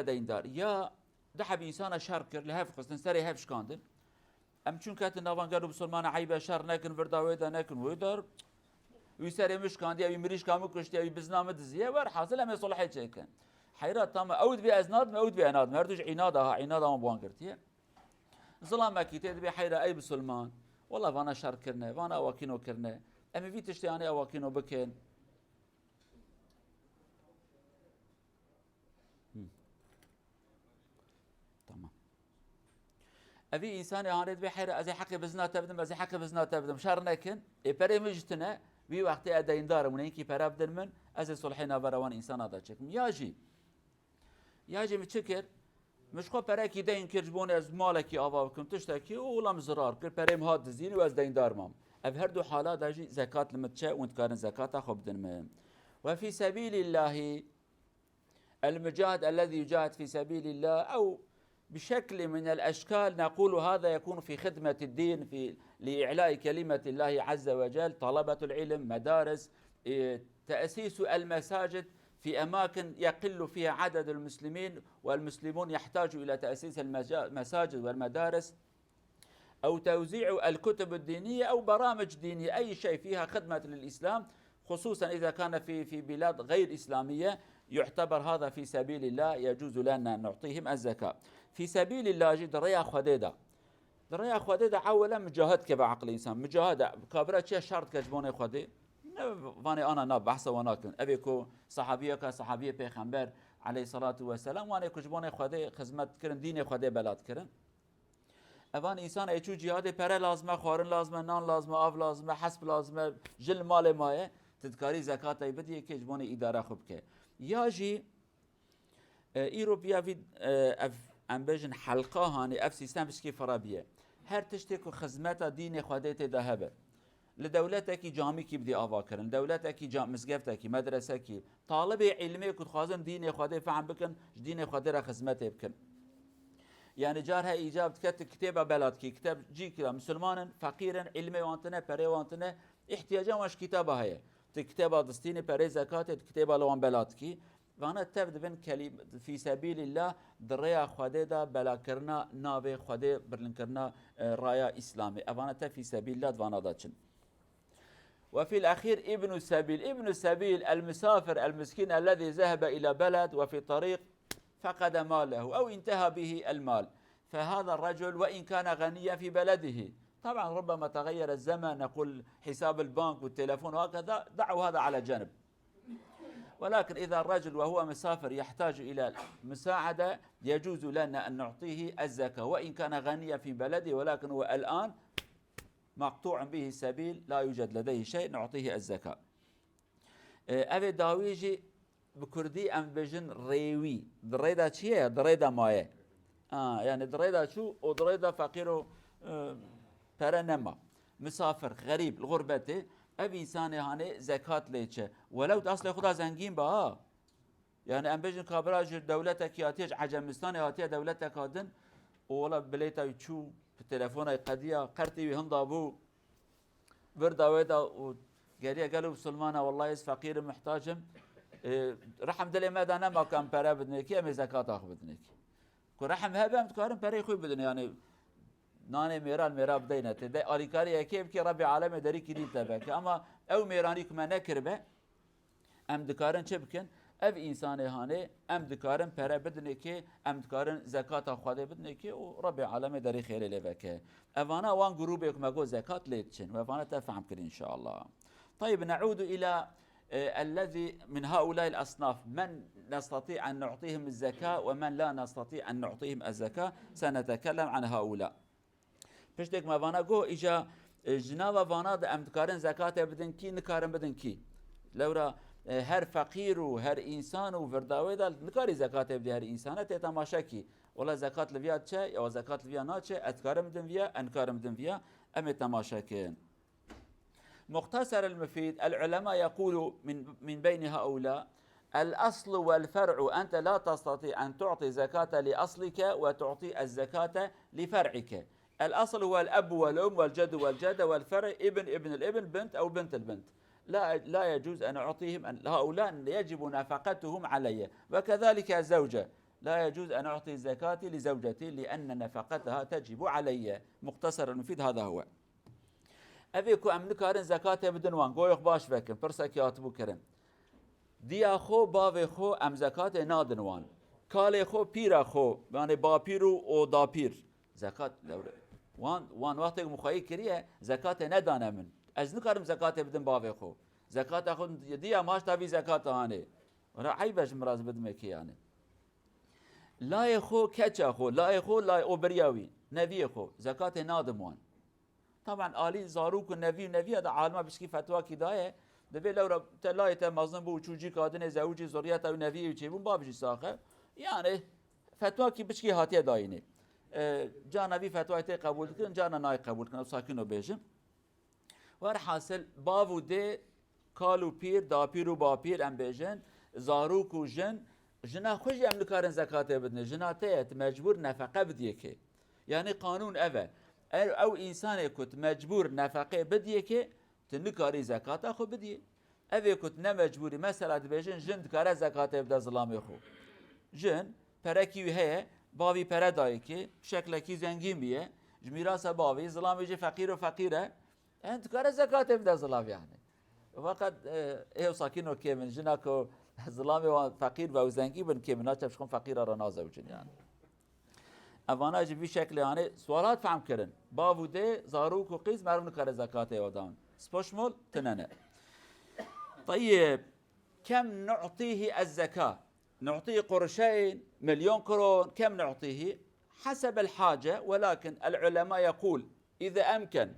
ديندار يا دحب إنسان شركر لهف خصن سري هف شكاندن أم چون كات نافان قالوا بسلمان عيبة شر نكن فردا ويدا نكن ويدار ويسري مش كاندي أبي مريش كامو كشتي أبي بزنامة دزيه ور حاصل هم يصلح شيء حيرات تام أود بأزناد ما أود بأناد ما أردش عنادها ما بوان قرتيه ظلام ما كيتي تبي حيرة أي بسلمان والله فانا شر كرنا فانا أواكينو كرنا أما في تشتي أنا أواكينو بكين تمام أبي إنسان يعرض بحيرة أزي حق بزنا تبدم أزي حق بزنا تبدم شر نكن إبري مجتنا بي وقت أدين دار من إنكي برا بدن من أزي صلحنا بروان إنسان هذا شكل ياجي متشكر مش خو برا كي دين كرجبون از مالكي أباكم تشتكي ولا مزرار كر بري مهاد دزيني وأز دين دار مام أف هردو حالات داجي زكاة المتشا وانت كان زكاة خو بدن من وفي سبيل الله المجاهد الذي يجاهد في سبيل الله أو بشكل من الأشكال نقول هذا يكون في خدمة الدين في لإعلاء كلمة الله عز وجل طلبة العلم مدارس تأسيس المساجد في أماكن يقل فيها عدد المسلمين والمسلمون يحتاجوا إلى تأسيس المساجد والمدارس أو توزيع الكتب الدينية أو برامج دينية أي شيء فيها خدمة للإسلام خصوصا إذا كان في بلاد غير إسلامية يعتبر هذا في سبيل الله يجوز لنا أن نعطيهم الزكاة في سبيل الله جد ريا خديدة أولا مجاهد كبعقل إنسان مجاهد كابرة شيء شرط كجبون خدي فاني أنا ناب بحث وناكن أبيكو صحابية پیغمبر عليه الصلاة والسلام واني كجبون خدي خدمت كرن دين خدي بلاد كرن اوان انسان ایچو جهاد پره لازمه خورن لازمه نان لازمه آب لازمه حسب لازمه جل مال مایه تدکاری زکات ای بدیه که جبون اداره خوب که یا جی ایروپیا وید امبجن حلقه هانی اف سیستم بسکی فرابیه هر تشتی که خدمت دین خودت دهبه لدولتك جامي كي بدي أفاكرن دولتك مسقفتك مدرسك طالب علمي كنت خازن دين خدي فهم بكن دين خدي را خدمته بكن يعني جارها إيجاب كتابة بلاد كي كتاب جي كلا مسلمان فقيرا علمي وانتنا بري وانتنا احتياجا واش كتابة هي كتابة دستيني بري زكاة كتابة لوان بلاد كي وانا تبد بن كلمة في سبيل الله دريا خدي دا بلا كرنا ناوي خدي برلن كرنا رايا إسلامي وانا في سبيل الله وانا داتشن وفي الأخير ابن السبيل المسافر المسكين الذي ذهب إلى بلد وفي طريق فقد ماله أو انتهى به المال فهذا الرجل وإن كان غنيا في بلده طبعا ربما تغير الزمن نقول حساب البنك والتلفون وهكذا دعوا هذا على جنب ولكن إذا الرجل وهو مسافر يحتاج إلى مساعدة يجوز لنا أن نعطيه الزكاة وإن كان غنيا في بلده ولكن هو الآن مقطوع به السبيل لا يوجد لديه شيء نعطيه الزكاة أبي داويجي بكردي أم بجن ريوي دريدا چيه دريدا مايه يعني دريدا شو ودريدا فقير برنما مسافر غريب الغربته أبي إنسان هاني زكاة ليتشه ولو أصل خدا زنجين بها يعني أم بجن كابراج دولتك ياتيج عجمستان ياتيه دولتك هادن ولا بليتا يشو في التلفون قضية قرتي وهندابو بردا ويدا وقاليه قالوا بسلمانة والله فقير محتاجم رحم دلي ماذا نما كان برا بدنيكي أمي زكاة أخو بدنيكي كو رحم هبه متكارم بري خوي بدني يعني ناني ميران بدينا تدي أريكاري كيف كي ربي عالمي داري كدين تبعك أما أو ميراني كما نكربه أم دكارن شبكن اف انسان هانه ام دکارن پره بدنه که ام دکارن زکات خواده بدنه که و رب العالمین داری خیر لبکه اوانا وان گروب یک مگو زکات لیتشن و اوانا تفهم کن ان شاء الله. طيب نعود الى الذي من هؤلاء الاصناف من نستطيع ان نعطيهم الزكاه ومن لا نستطيع ان نعطيهم الزكاه سنتكلم عن هؤلاء. پشتك ما وانا گو اجا جناب وانا ام دکارن زکات بدن کی نکارن بدن کی لورا هر فقير وهر إنسان وفرداوي ده نكاري زكاة بدي هر إنسانة تتماشى كي ولا زكاة لفيا تشا أو زكاة لفيا ناتشا أتكارم دم فيها أنكارم دم فيها أم تماشى كين. مختصر المفيد العلماء يقولوا من بين هؤلاء الأصل والفرع أنت لا تستطيع أن تعطي زكاة لأصلك وتعطي الزكاة لفرعك. الأصل هو الأب والأم والجد والجدة والفرع ابن الابن بنت أو بنت البنت. لا يجوز أن أعطيهم هؤلاء يجب نفقتهم علي وكذلك الزوجة لا يجوز أن أعطي الزكاة لزوجتي لأن نفقتها تجب علي. مختصر المفيد هذا هو. أبيكو أم نكارن زكاة بدن وان قويخ باش فكن فرسا كياتبو كرن دي خو باوي خو أم زكاة نادن وان كالي خو بيرا خو يعني با بيرو أو دا بير زكاة وان وقت مخايل كريه زكاة ندانا من از نكارم زكاة بدن باوي خو زكاة خو دي ماش تابي زكاة هاني ورا عيبش مراز بدمكي يعني لا يخو كتشا خو لا يخو لا أوبرياوي نبي خو زكاة نادم وان طبعا آلی زاروک و نوی هذا عالمه بشکی فتوا کی دایه دبی لورا تلایت مظلوم بو چوجی کادن زوجی زوریت او نوی و چیبون بابجی ساخه يعني فتوا کی بشکی هاتیه داینه جانبی فتوا تی قبول کن جانا نای قبول کن ساکن و بیجم ور حاصل باو ده کالو پیر دا پیر و با پیر ام بیجن زاروک و جنا خوش ام نکارن زکات بدنه جنا تیت مجبور نفقه بدیه که يعني قانون اوه او انسان كنت مجبور نفقه بديه كي تنكاري زكاة خو بديه اوه كنت نمجبوري مثلا تبيجن جن تكاره زكاة بدا ظلامي خو جن پركي هي باوي پره داي كي شكلكي زنگين بيه جميراسا باوي ظلامي جي فقير و فقيره انت كاره زكاة بدا ظلام يعني وقت ايو ساكينو كي من جناكو ظلامي و فقير و زنگي بن كي من اچه بشكون فقيره رانا زوجن يعني اوانا جی بی شکل يعني سوالات فهم كرن باو ده زاروك و قيز مرون كار زكاة ودان سبوشمول تننه طيب كم نعطيه الزكاة نعطيه قرشين مليون قرون كم نعطيه حسب الحاجة ولكن العلماء يقول إذا أمكن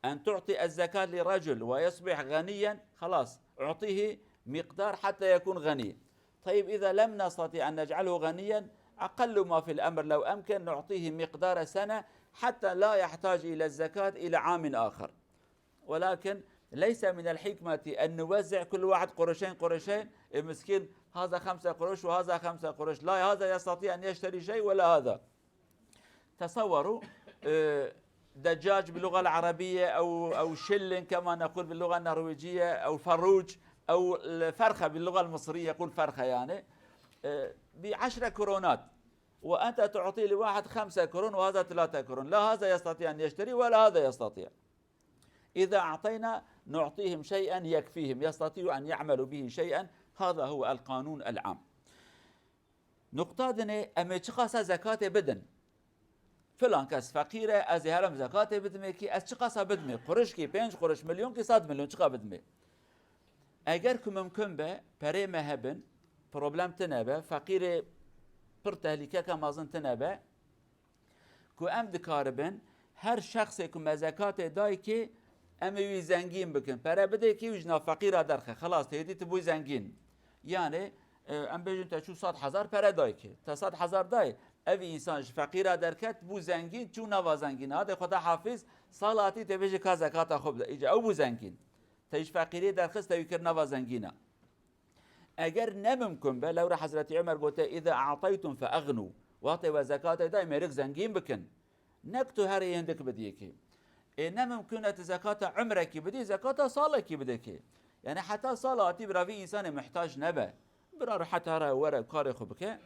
أن تعطي الزكاة لرجل ويصبح غنيا خلاص أعطيه مقدار حتى يكون غني طيب إذا لم نستطيع أن نجعله غنيا أقل ما في الأمر لو أمكن نعطيه مقدار سنة حتى لا يحتاج إلى الزكاة إلى عام آخر ولكن ليس من الحكمة أن نوزع كل واحد قرشين المسكين هذا 5 قروش وهذا 5 قروش لا هذا يستطيع أن يشتري شيء ولا هذا تصوروا دجاج باللغة العربية أو شلن كما نقول باللغة النرويجية أو فروج أو الفرخة باللغة المصرية يقول فرخة يعني ب10 كرونات وأنت تعطي لواحد 5 كرون وهذا 3 كرون لا هذا يستطيع أن يشتري ولا هذا يستطيع إذا أعطينا نعطيهم شيئا يكفيهم يستطيع أن يعملوا به شيئا هذا هو القانون العام نقطة أما تشخص زكاة بدن فلان كس فقيرة از هرم زكاة بدمه كي از چقاس بدمه قرش كي 5 قرش مليون كي 100 مليون چقا بدمه اگر که ممکن به پره مهبن پروبلم تنبه فقیر پر تهلیکه که مازن تنبه که ام دکاربن هر شخصی که مزکات دای که اموی زنگین بکن پره بده که وجنا فقیر درخه خلاص تهدی تبوی زنگین یعنی ام بجن تا چو 100,000 پره دای که تا 100,000 دای اوی انسان فقیر درکت بو زنگین چو نوا زنگین هاده خدا حافظ صلاتی تبجه که زکات خوب ده ایجا او بو زنگین تيش فقيري درخص تيكر نوا زنجينا اگر نممكن به لو حضرت عمر قلت اذا اعطيتم فاغنوا واعطي وزكاه دائما رق زنجين بكن نكتو هري عندك بديكي نممكن زكاه عمرك بدي زكاه صالك بدك يعني حتى صلاتي براوي انسان محتاج نبه برا حتى ورا كاري خبك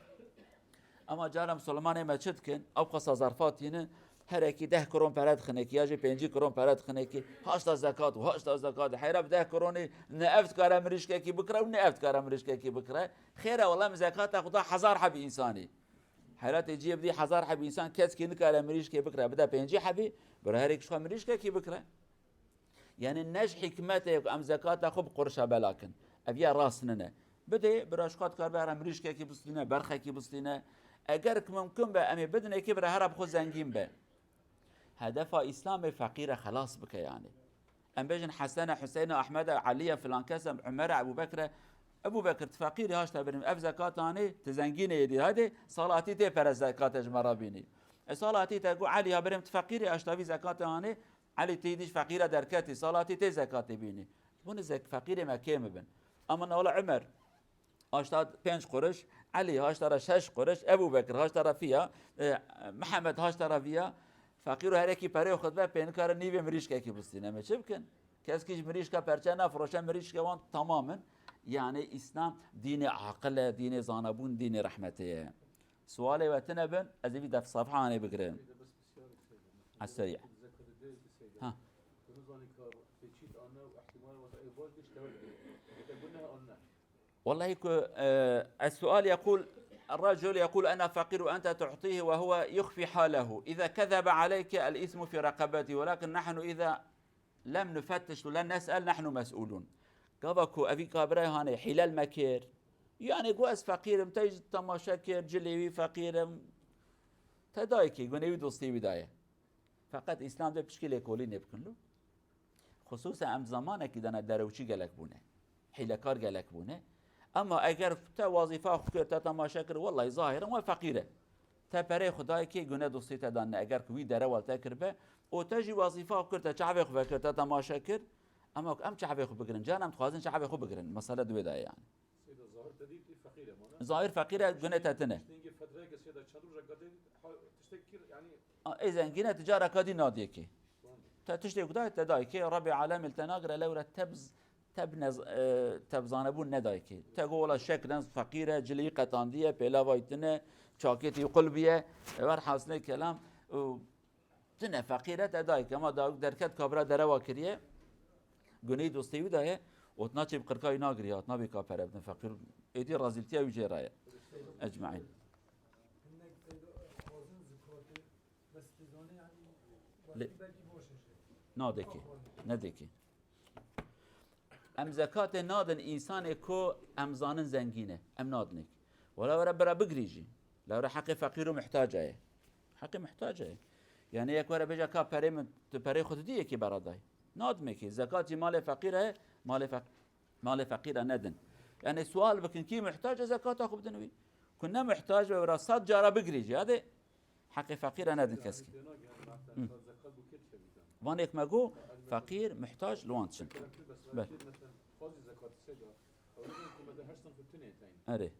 اما جارم سلمان ما چدكن او قصا ظرفات هنا هر کی 10 کرون پرد خنه کی یا 5 کرون پرد خنه کی 8 زکات و 8 زکات حیرب 10 کرونی نفت کار امریش کی بکره و نفت کار امریش کی بکره خیره والله زکات خدا 1000 حب انسانی حالات جیب دی 1000 حب انسان کس کی نکار امریش کی بکره بده 5 حبی بر هر یک شو امریش کی بکره یعنی نش حکمت ام زکات خوب قرشه بلاکن ابیا راسننه بده براشقات کار بر امریش کی بسلینه برخه کی بسلینه اگر که ممکن به امی بدونه کی بر هر خود زنگین به هدف اسلام فقير خلاص بك يعني ام بيجن حسن حسين احمد علي فلان كسم عمر ابو بكر فقير هاش تبرم اف زكاتاني تزنجين يدي هذه صلاتي تي فرز زكاه جمرابيني صلاتي تقول علي برم فقير اشتبي زكاتاني علي تيديش فقير دركاتي صلاتي تي زكاه بيني بون زك فقير ما كيم بن اما ولا عمر هاشتاد 5 قرش علي هاشتاد 6 قرش ابو بكر هاشتاد فيها محمد هاشتاد فيها فقیر هر کی پره خود به پین کار نیو مریش کی بستینه چه بکن کس کیش مریش کا پرچه نه فروش مریش که وان تماما يعني إسلام دين عقل، دين زانبون، دين رحمته. سؤالي وتنبن أزيد في صفحة أنا بقرأ على السريع. ها والله السؤال يقول الرجل يقول أنا فقير وأنت تعطيه وهو يخفي حاله، إذا كذب عليك الإثم في رقبته، ولكن نحن إذا لم نفتش ولن نسأل نحن مسؤولون. قابكو أبي كابري هاني حلال مكير يعني قواس فقيرم تيج تماشاكر جليوي فقيرم تدايكي قنوي دوستي بداية فقط إسلام ده بشكل كولي نبكن له خصوصا ام زمانه که دانه دروچی گلک بونه حیلکار گلک بونه اما اگر تا وظیفه خود تا تماشا کر والله ظاهرا و فقیره تا پره خدای که گونه دوستی تا دانه اگر کوی دره ولتا کربه او تجی وظیفه خود تا چعبه خود کر تا تماشا کر اما ام چعبه خود بگرن جانم خوازن چعبه خود بگرن مساله دوی دای يعني ظاهر فقيره گونه تتنه اذا گونه تجاره کادی نادیه کی تشتي كده تدايكي ربي عالم التناقر لو تبزانبون ندايكي تقول الشك ناس فقيرة جلي قطاندية بلا وايتنه شاكيتي قلبية ور حاصل كلام تنه فقيرة تدايكي اما دركت كابرا دروا كريه غني دوستي ودايه وتناچي بقركاي ناغريات نبي كابر ابن فقير ايدي رازلتيا وجرايه اجمعين نادكي ندكي ام زكاة نادن انسان كو ام زانن زنگينه ام نادنك ولا ورا برا بقريجي لو راه حقي فقير ومحتاجه حقي محتاجه يعني يك ورا بيجا كا بري تبري خود دي كي براداي نادمك زكاة مال فقيره مال فقيره ندن يعني السؤال بكن كي محتاج زكاة اخو بدنوي كنا محتاج ورا صد جاره بقريجي هذا حقي فقيره ندن كسكي وانك ما جو فقير محتاج لوانتشن بله اره